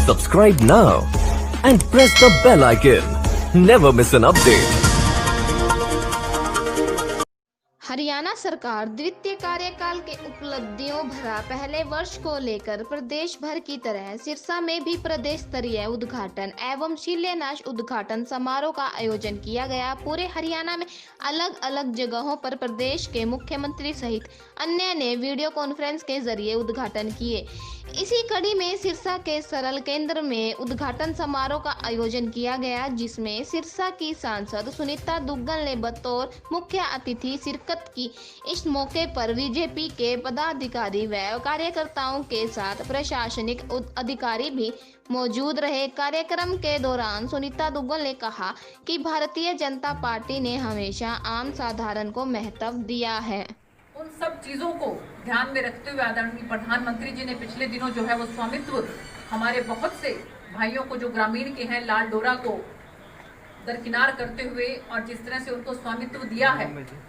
Subscribe now and press the bell icon. Never miss an update. Haryana सरकार द्वितीय कार्यकाल के उपलब्धियों भरा पहले वर्ष को लेकर प्रदेश भर की तरह सिरसा में भी प्रदेश स्तरीय उद्घाटन एवं शिलान्यास उद्घाटन समारोह का आयोजन किया गया। पूरे हरियाणा में अलग अलग जगहों पर प्रदेश के मुख्यमंत्री सहित अन्य ने वीडियो कॉन्फ्रेंस के जरिए उद्घाटन किए। इसी कड़ी में सिरसा के सरल केंद्र में उद्घाटन समारोह का आयोजन किया गया, जिसमें सिरसा की सांसद सुनीता दुग्गल ने बतौर मुख्य अतिथि शिरकत की। इस मौके पर बीजेपी के पदाधिकारी व कार्यकर्ताओं के साथ प्रशासनिक अधिकारी भी मौजूद रहे। कार्यक्रम के दौरान सुनीता दुग्गल ने कहा कि भारतीय जनता पार्टी ने हमेशा आम साधारण को महत्व दिया है। उन सब चीजों को ध्यान में रखते हुए आदरणीय प्रधानमंत्री जी ने पिछले दिनों जो है वो स्वामित्व हमारे बहुत से भाइयों को जो ग्रामीण के हैं लाल डोरा को दरकिनार करते हुए और जिस तरह से उनको स्वामित्व दिया है,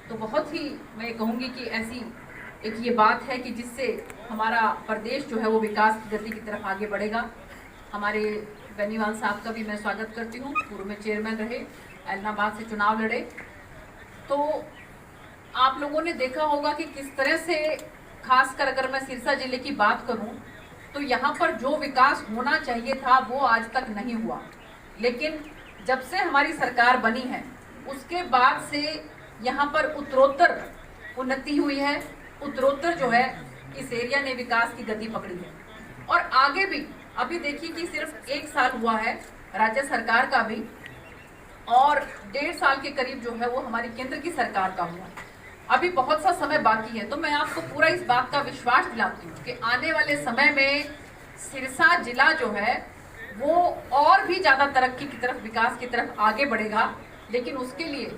तो बहुत ही मैं कहूँगी कि ऐसी एक ये बात है कि जिससे हमारा प्रदेश जो है वो विकास की गति की तरफ आगे बढ़ेगा। हमारे बेनीवाल साहब का भी मैं स्वागत करती हूँ, पूर्व में चेयरमैन रहे, ऐलनाबाद से चुनाव लड़े। तो आप लोगों ने देखा होगा कि किस तरह से, खासकर अगर मैं सिरसा जिले की बात करूं, तो यहाँ पर जो विकास होना चाहिए था वो आज तक नहीं हुआ। लेकिन जब से हमारी सरकार बनी है उसके बाद से यहाँ पर उत्तरोत्तर उन्नति हुई है, उत्तरोत्तर जो है इस एरिया ने विकास की गति पकड़ी है। और आगे भी अभी देखिए कि सिर्फ 1 साल हुआ है राज्य सरकार का भी, और 1.5 साल के करीब जो है वो हमारी केंद्र की सरकार का हुआ। अभी बहुत सा समय बाकी है, तो मैं आपको पूरा इस बात का विश्वास दिलाती हूँ कि आने वाले समय में सिरसा जिला जो है वो और भी ज्यादा तरक्की की तरफ, विकास की तरफ आगे बढ़ेगा। लेकिन उसके लिए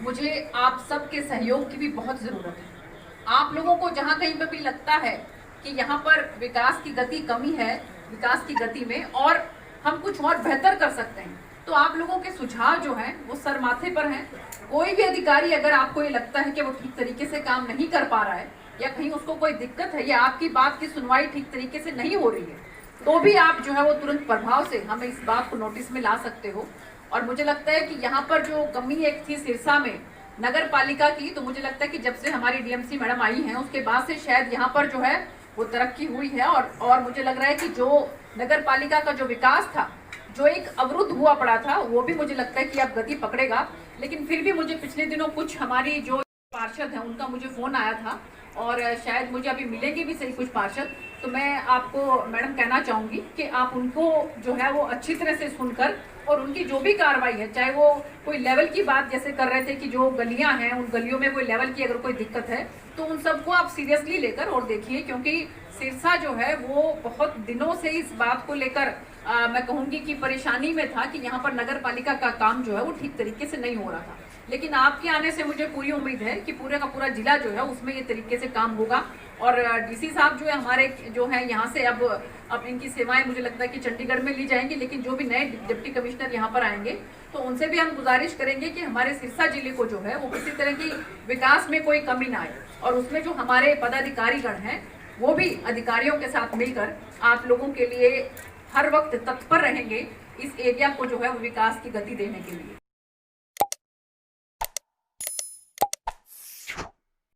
मुझे आप सबके सहयोग की भी बहुत जरूरत है। आप लोगों को जहाँ कहीं पर भी लगता है कि यहाँ पर विकास की गति कमी है, विकास की गति में और हम कुछ और बेहतर कर सकते हैं, तो आप लोगों के सुझाव जो हैं वो सर माथे पर हैं। कोई भी अधिकारी अगर आपको ये लगता है कि वो ठीक तरीके से काम नहीं कर पा रहा है या कहीं उसको कोई दिक्कत है या आपकी बात की सुनवाई ठीक तरीके से नहीं हो रही है, तो भी आप जो है वो तुरंत प्रभाव से हमें इस बात को नोटिस में ला सकते हो। और मुझे लगता है कि यहाँ पर जो कमी एक थी सिरसा में नगर पालिका की, तो मुझे लगता है कि जब से हमारी डीएमसी मैडम आई हैं उसके बाद से शायद यहाँ पर जो है वो तरक्की हुई है। और मुझे लग रहा है कि जो नगर पालिका का जो विकास था, जो एक अवरुद्ध हुआ पड़ा था, वो भी मुझे लगता है कि अब गति पकड़ेगा। लेकिन फिर भी मुझे पिछले दिनों कुछ हमारी जो पार्षद हैं उनका मुझे फोन आया था, और शायद मुझे अभी मिलेंगे भी सही कुछ पार्षद, तो मैं आपको मैडम कहना चाहूंगी कि आप उनको जो है वो अच्छी तरह से सुनकर और उनकी जो भी कार्रवाई है, चाहे वो कोई लेवल की बात जैसे कर रहे थे कि जो गलियां हैं उन गलियों में कोई लेवल की अगर कोई दिक्कत है तो उन सबको आप सीरियसली लेकर और देखिए, क्योंकि सिरसा जो है वो बहुत दिनों से इस बात को लेकर मैं कहूंगी कि परेशानी में था कि यहाँ पर नगर पालिका का काम जो है वो ठीक तरीके से नहीं हो रहा था। लेकिन आपके आने से मुझे पूरी उम्मीद है कि पूरे का पूरा जिला जो है उसमें ये तरीके से काम होगा। और डीसी साहब जो है हमारे जो है यहाँ से अब इनकी सेवाएं मुझे लगता है कि चंडीगढ़ में ली जाएंगी, लेकिन जो भी नए डिप्टी कमिश्नर यहाँ पर आएंगे तो उनसे भी हम गुजारिश करेंगे कि हमारे सिरसा जिले को जो है वो किसी तरह की विकास में कोई कमी ना आए, और उसमें जो हमारे पदाधिकारीगण हैं वो भी अधिकारियों के साथ मिलकर आप लोगों के लिए हर वक्त तत्पर रहेंगे इस एरिया को जो है वो विकास की गति देने के लिए।